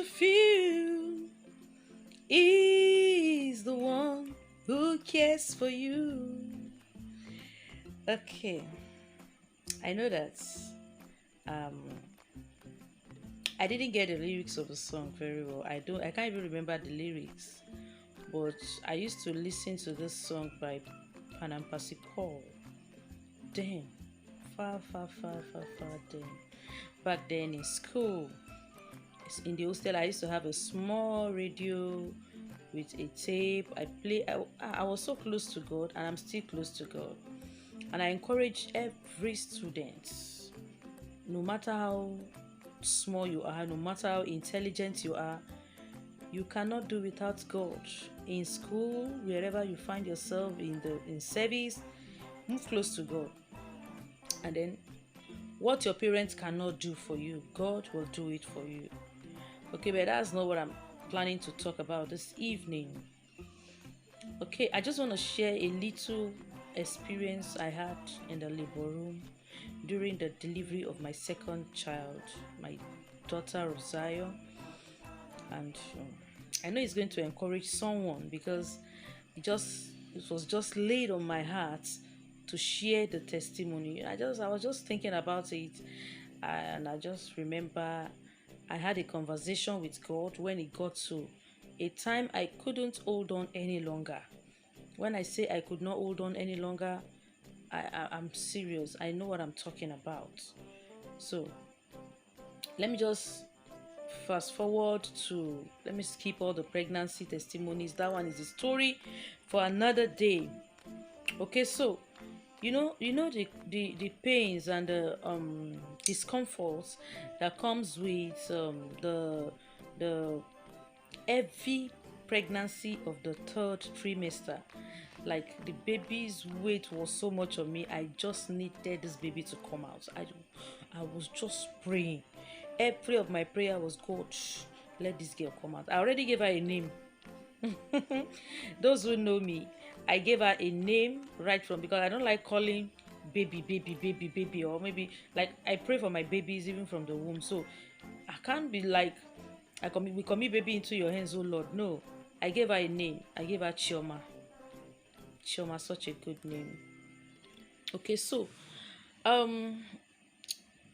feel is the one who cares for you. Okay, I know that um I didn't get the lyrics of the song very well. I can't even remember the lyrics. But I used to listen to this song by Panampasi Paul. Then, far, far, far, far, far then. Back then in school, in the hostel, I used to have a small radio with a tape. I was so close to God, and I'm still close to God. And I encourage every student, no matter how small you are, no matter how intelligent you are, you cannot do without God. In school, wherever you find yourself in service, move close to God. And then what your parents cannot do for you, God will do it for you. Okay, but that's not what I'm planning to talk about this evening. Okay, I just want to share a little experience I had in the labor room during the delivery of my second child, my daughter Rosario. And I know it's going to encourage someone because it was just laid on my heart to share the testimony. I was just thinking about it, and I just remember I had a conversation with God when it got to a time I couldn't hold on any longer. When I say I could not hold on any longer, I'm serious. I know what I'm talking about. So let me just fast forward to, let me skip all the pregnancy testimonies. That one is a story for another day. Okay, so the pains and the discomforts that comes with the heavy pregnancy of the third trimester. Like, the baby's weight was so much on me. I just needed this baby to come out. I was just praying. Every of my prayer was, God, let this girl come out. I already gave her a name. Those who know me, I gave her a name right from, because I don't like calling baby, baby, baby, baby, or maybe like I pray for my babies even from the womb. So I can't be like, we commit baby into your hands, oh Lord. No, I gave her a name. I gave her Chioma. Chioma, such a good name. Okay, so um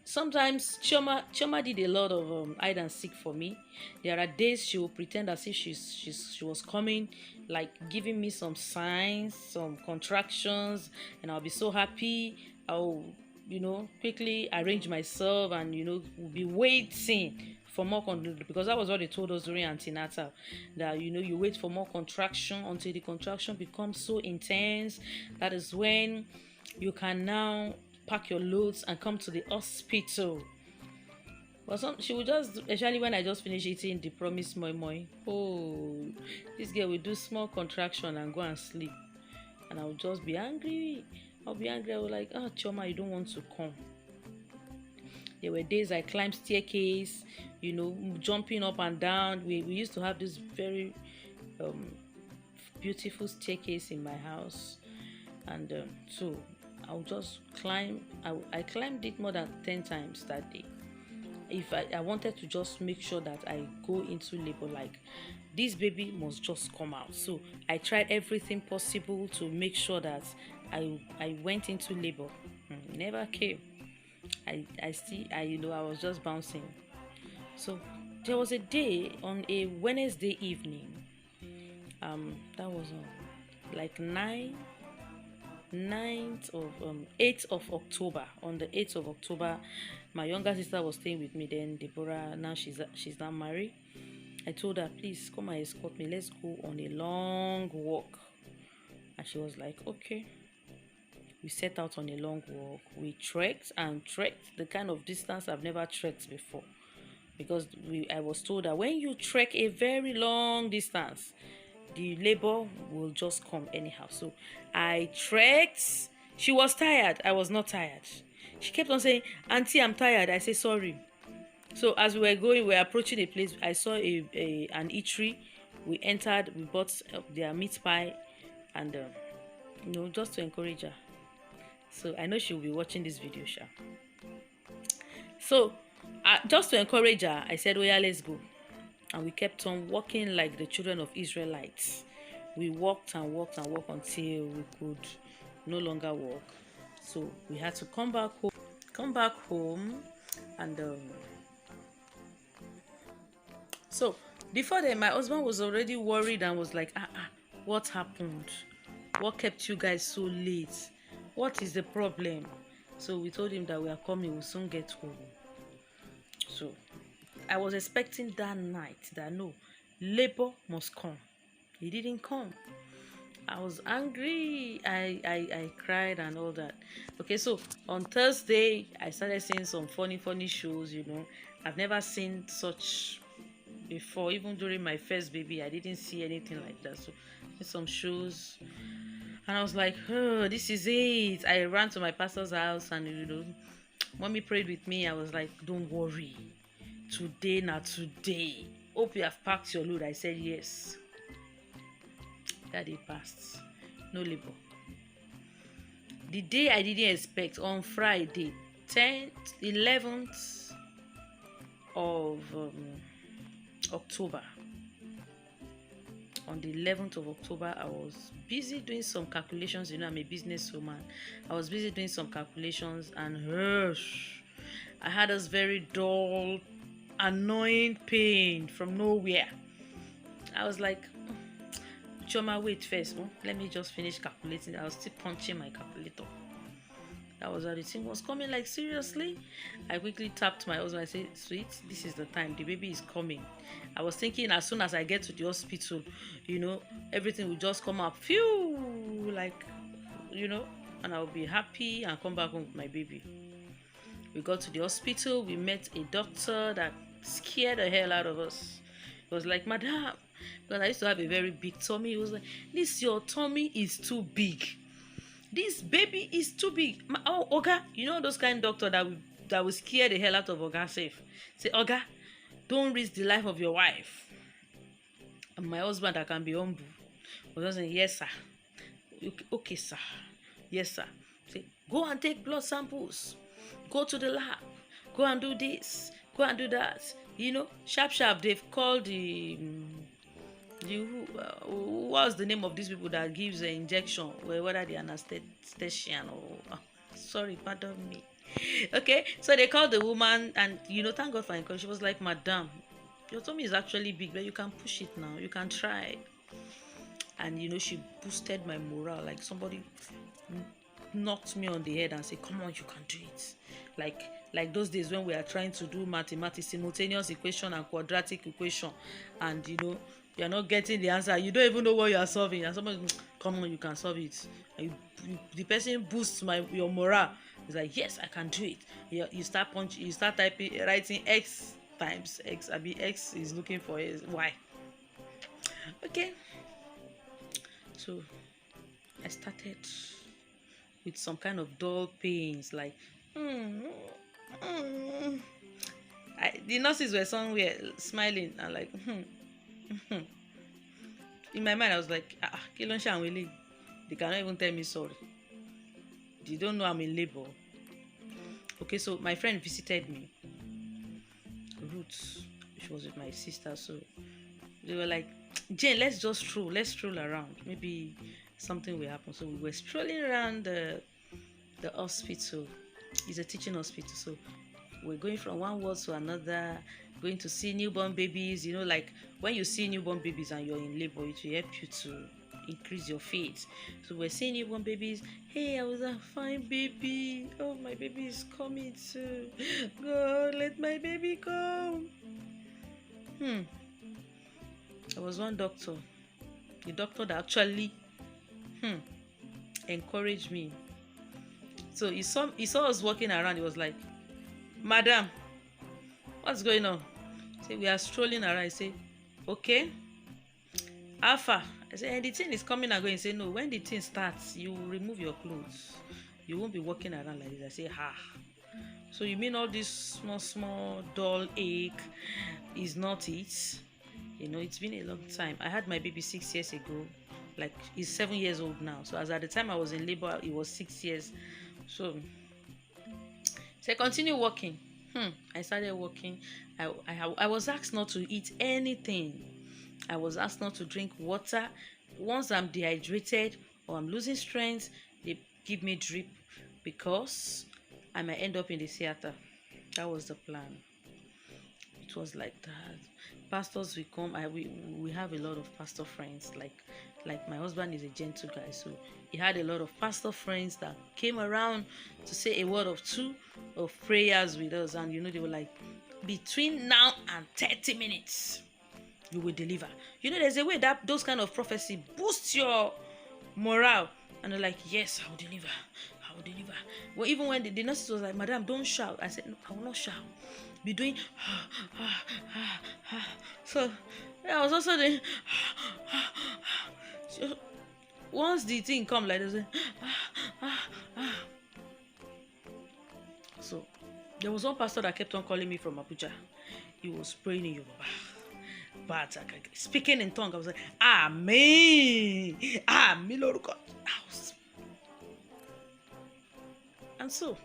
sometimes Chioma did a lot of hide and seek for me. There are days she will pretend as if she was coming, like giving me some signs, some contractions, and I'll be so happy. I'll, quickly arrange myself and, will be waiting for more because that was what they told us during antenatal, that you wait for more contraction until the contraction becomes so intense. That is when you can now pack your loads and come to the hospital. But she would just, especially when I just finish eating the promised moi moi. Oh, this girl will do small contraction and go and sleep. And I would just be angry. I'll be angry. I was like, Chioma, you don't want to come. There were days I climbed staircase, jumping up and down. We used to have this very beautiful staircase in my house. And so I'll just climb. I climbed it more than 10 times that day. If I wanted to just make sure that I go into labor, like this baby must just come out. So I tried everything possible to make sure that I went into labor. Never came. I was just bouncing. So there was a day on a Wednesday evening. That was like 8th of October. On the 8th of October, my younger sister was staying with me then, Deborah. Now she's not married. I told her, please come and escort me. Let's go on a long walk. And she was like, okay. We set out on a long walk. We trekked the kind of distance I've never trekked before. Because I was told that when you trek a very long distance, the labor will just come anyhow. So I trekked. She was tired. I was not tired. She kept on saying, Auntie, I'm tired. I said, sorry. So as we were going, we were approaching a place. I saw an eatery. We entered. We bought their meat pie, and just to encourage her. So I know she'll be watching this video, Sha. So just to encourage her, I said, oh yeah, let's go. And we kept on walking like the children of Israelites. We walked and walked and walked until we could no longer walk. So we had to come back home. And so before then, my husband was already worried and was like, what happened? What kept you guys so late? What is the problem? So we told him that we are coming, we'll soon get home. So I was expecting that night that no, labor must come. He didn't come. I was angry. I cried and all that. Okay, so on Thursday, I started seeing some funny shows, I've never seen such before. Even during my first baby, I didn't see anything like that. So some shows. And I was like, oh, this is it. I ran to my pastor's house and, mommy prayed with me. I was like, don't worry. Today, not today. Hope you have packed your load. I said, yes. That day passed. No labor. The day I didn't expect, on Friday, 10th, 11th of October. On the 11th of October, I was busy doing some calculations. I'm a businesswoman. I was busy doing some calculations, and I had this very dull, annoying pain from nowhere. I was like, Choma, wait first. Let me just finish calculating. I was still punching my calculator. That was how the thing was coming. Like, seriously? I quickly tapped my husband. I said, sweet, this is the time. The baby is coming. I was thinking as soon as I get to the hospital, everything will just come up. Phew! Like, and I'll be happy and come back home with my baby. We got to the hospital. We met a doctor that scared the hell out of us. It was like, madam, because I used to have a very big tummy. He was like, your tummy is too big. This baby is too big. Oga, those kind of doctor that will scare the hell out of Oga safe. Say, Oga, don't risk the life of your wife. And my husband, that can be humble, was just saying, yes, sir. Okay, sir. Yes, sir. Say, go and take blood samples. Go to the lab. Go and do this. Go and do that. Sharp. They've called the what's the name of these people that gives an injection, whether the anesthetician or sorry, pardon me. Okay, so they called the woman, and thank God for encouragement. She was like, madam, your tummy is actually big, but you can push it now, you can try. And she boosted my morale, like somebody knocked me on the head and said, come on, you can do it. Like those days when we are trying to do mathematics, simultaneous equation and quadratic equation, and you're not getting the answer, you don't even know what you are solving, and somebody, come on, you can solve it. And the person boosts your morale. It's like, yes, I can do it. You start punching, you start writing x times x. X is looking for y. Okay, so I started with some kind of dull pains, like the nurses were somewhere smiling and like in my mind I was like, they cannot even tell me sorry. They don't know I'm in labor. Okay, so my friend visited me, Ruth. She was with my sister, so they were like, Jane, let's stroll around, maybe something will happen. So we were strolling around the hospital. It's a teaching hospital, so we're going from one ward to another, going to see newborn babies. Like when you see newborn babies and you're in labor, it will help you to increase your faith. So we're seeing newborn babies. Hey, I was a fine baby. Oh, my baby is coming too. God, let my baby come. There was one doctor, the doctor that actually encouraged me. So he saw us walking around. He was like, madam, what's going on? I say, we are strolling around. I say, okay, Alpha. I say, and the thing is coming and going. He say, no, when the thing starts, you will remove your clothes. You won't be walking around like this. I say, so you mean all this small dull ache is not it? It's been a long time. I had my baby 6 years ago. Like, he's 7 years old now. So as at the time I was in labor, it was 6 years. So continue walking. I started walking. I was asked not to eat anything. I was asked not to drink water. Once I'm dehydrated or I'm losing strength, they give me drip because I might end up in the theater. That was the plan. It was like that. Pastors will come. We have a lot of pastor friends. Like my husband is a gentle guy, so he had a lot of pastor friends that came around to say a word of two of prayers with us, and they were like, between now and 30 minutes, you will deliver. There's a way that those kind of prophecy boosts your morale, and they're like, yes, I will deliver. I will deliver. Well, even when the nurse was like, madam, don't shout. I said, no, I will not shout. Be doing so I was also doing so once the thing come like this, so there was one pastor that kept on calling me from Abuja. He was praying in Yoruba, but speaking in tongue. I was like, Amen, Amen, Lord God. And so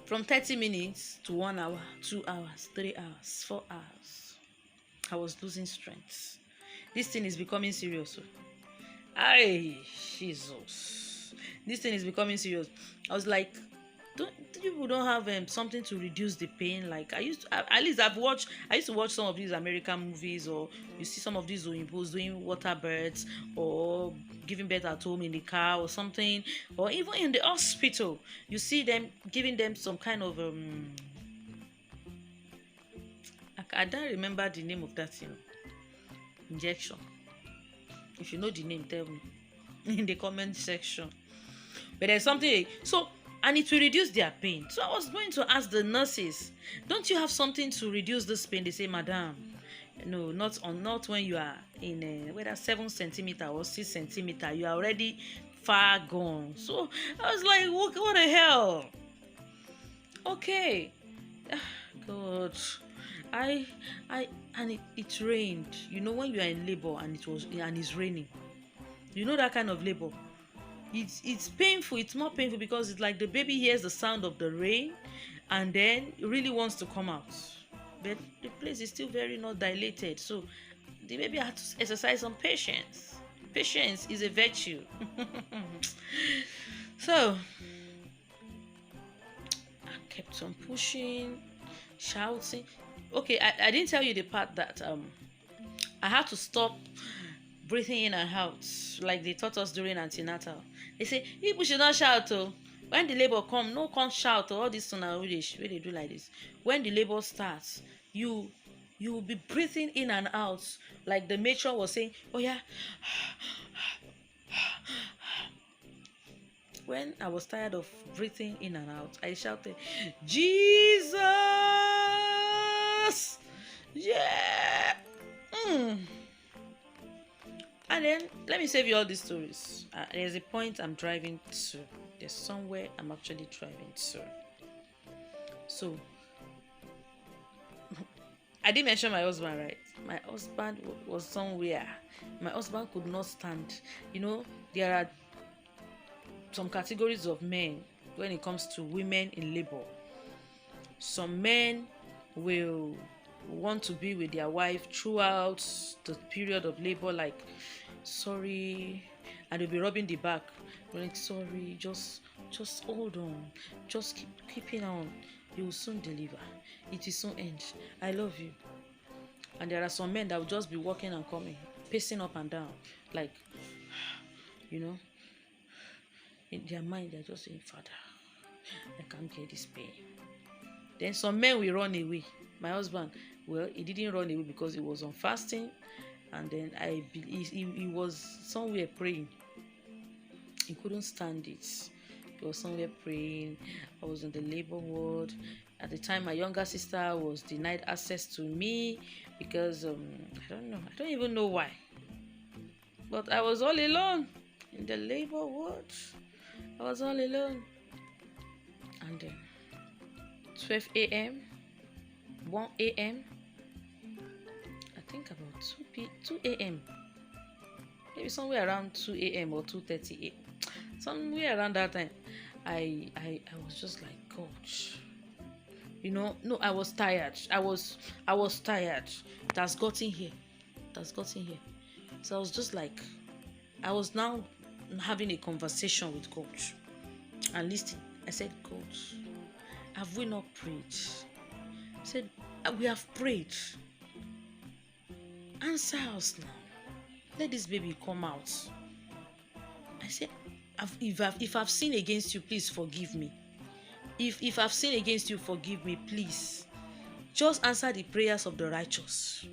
from 30 minutes to 1 hour, 2 hours, 3 hours, 4 hours, I was losing strength. This thing is becoming serious. Ay, Jesus. This thing is becoming serious. I was like, people don't have something to reduce the pain? Like I used to, at least I used to watch some of these American movies, or you see some of these Oyinbos doing water births or giving birth at home in the car or something, or even in the hospital. You see them giving them some kind of I don't remember the name of that injection. If you know the name, tell me in the comment section. But there's something so, and it will reduce their pain. So I was going to ask the nurses, don't you have something to reduce this pain? They say, madam, no, not when you are in whether 7 centimeter or 6 centimeter, you are already far gone. So I was like, what the hell? Okay. God. And it rained. When you are in labor and it's raining. That kind of labor. It's painful. It's more painful because it's like the baby hears the sound of the rain and then it really wants to come out, but the place is still very not dilated, so the baby had to exercise some patience. Patience is a virtue. So I kept on pushing, shouting. Okay, I didn't tell you the part that I had to stop breathing in and out like they taught us during antenatal. They say people should not shout. When the labor come, no come shout. All this where they do like this. When the labor starts, you will be breathing in and out like the matron was saying, oh yeah. When I was tired of breathing in and out, I shouted, Jesus! Yeah! And then, let me save you all these stories. There's a point I'm driving to. There's somewhere I'm actually driving to. So, I didn't mention my husband, right? My husband was somewhere. My husband could not stand. There are some categories of men when it comes to women in labor. Some men will want to be with their wife throughout the period of labor, like, sorry, and they'll be rubbing the back, like, sorry, just hold on, just keeping on, you will soon deliver, it will soon end, I love you. And there are some men that will just be walking and coming, pacing up and down, like, in their mind they're just saying, Father, I can't get this pain. Then some men will run away. My husband, well, he didn't run away because he was on fasting, and then he was somewhere praying. He couldn't stand it. He was somewhere praying. I was in the labor ward. At the time, my younger sister was denied access to me because I don't know. I don't even know why. But I was all alone in the labor ward. I was all alone. And then 12 a.m., 1 a.m., I think about 2 a.m., maybe somewhere around 2 a.m. or 2:30 a.m., somewhere around that time, I was just like, gosh, No, I was tired. I was tired. It has gotten here. It has gotten here. So I was just like, I was now having a conversation with God and listening. I said, God, have we not prayed? I said, we have prayed. Answer us now. Let this baby come out. I said, if I've sinned against you, please forgive me. If I've sinned against you, forgive me, please. Just answer the prayers of the righteous.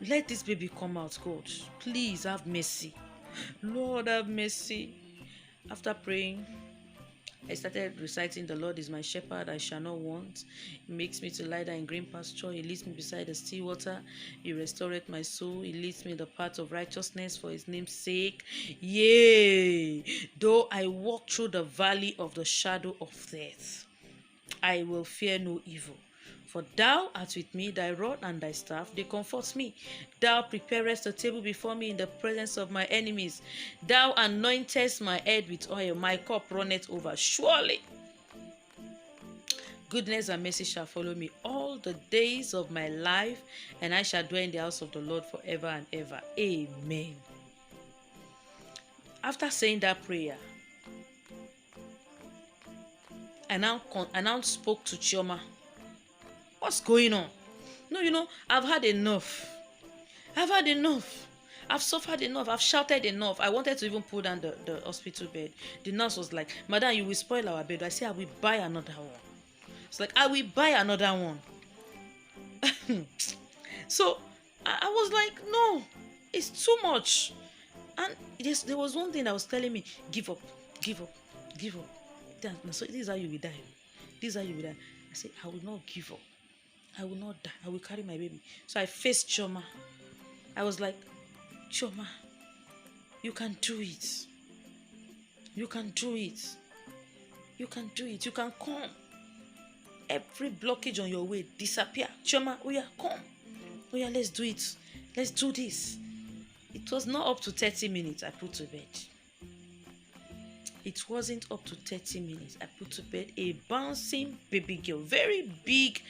Let this baby come out, God. Please have mercy. Lord, have mercy. After praying, I started reciting, the Lord is my shepherd, I shall not want. He makes me to lie down in green pasture. He leads me beside the still water. He restoreth my soul. He leads me in the path of righteousness for his name's sake. Yea, though I walk through the valley of the shadow of death, I will fear no evil. For thou art with me, thy rod and thy staff, they comfort me. Thou preparest a table before me in the presence of my enemies. Thou anointest my head with oil, my cup runneth over. Surely goodness and mercy shall follow me all the days of my life, and I shall dwell in the house of the Lord forever and ever. Amen. After saying that prayer, I now spoke to Chioma. What's going on? No, I've had enough. I've had enough. I've suffered enough. I've shouted enough. I wanted to even pull down the hospital bed. The nurse was like, Madam, you will spoil our bed. I said, I will buy another one. It's like, I will buy another one. So I was like, no, it's too much. And there was one thing that was telling me, give up, give up, give up. So this is how you will die. This is how you will die. I said, I will not give up. I will not die. I will carry my baby. So I faced Chioma. I was like, Chioma, you can do it. You can do it. You can do it. You can come. Every blockage on your way disappear. Chioma, oh yeah, come. Oh yeah, let's do it. Let's do this. It was not up to 30 minutes I put to bed. It wasn't up to 30 minutes. I put to bed a bouncing baby girl. Very big,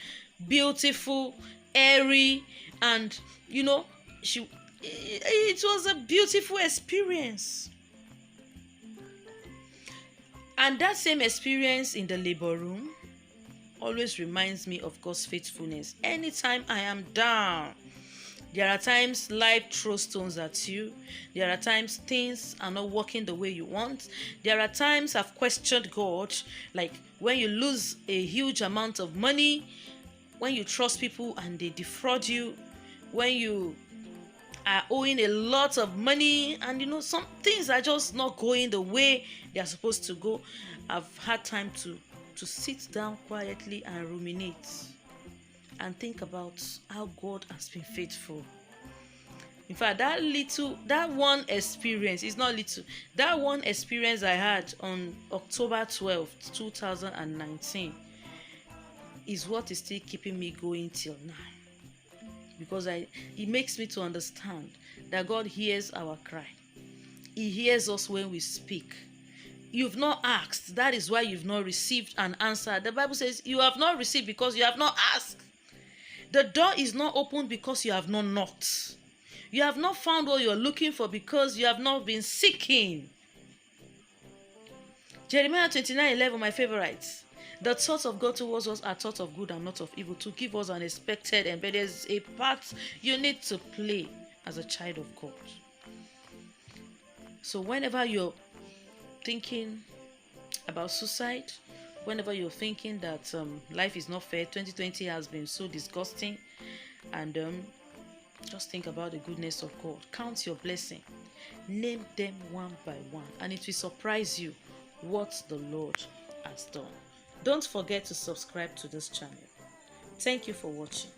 beautiful, airy, and it was a beautiful experience. And that same experience in the labor room always reminds me of God's faithfulness. Anytime I am down, there are times life throws stones at you. There are times things are not working the way you want. There are times I've questioned God, like when you lose a huge amount of money, when you trust people and they defraud you, when you are owing a lot of money and some things are just not going the way they are supposed to go. I've had time to sit down quietly and ruminate and think about how God has been faithful. In fact, that one experience is not little. That one experience I had on October 12th, 2019 is what is still keeping me going till now. Because it makes me to understand that God hears our cry. He hears us when we speak. You've not asked. That is why you've not received an answer. The Bible says you have not received because you have not asked. The door is not opened because you have not knocked. You have not found what you're looking for because you have not been seeking. Jeremiah 29:11, my favorite. The thoughts of God towards us are thoughts of good and not of evil, to give us unexpected, and there's a part you need to play as a child of God. So whenever you're thinking about suicide, whenever you're thinking that life is not fair, 2020 has been so disgusting, and just think about the goodness of God. Count your blessing. Name them one by one, and it will surprise you what the Lord has done. Don't forget to subscribe to this channel. Thank you for watching.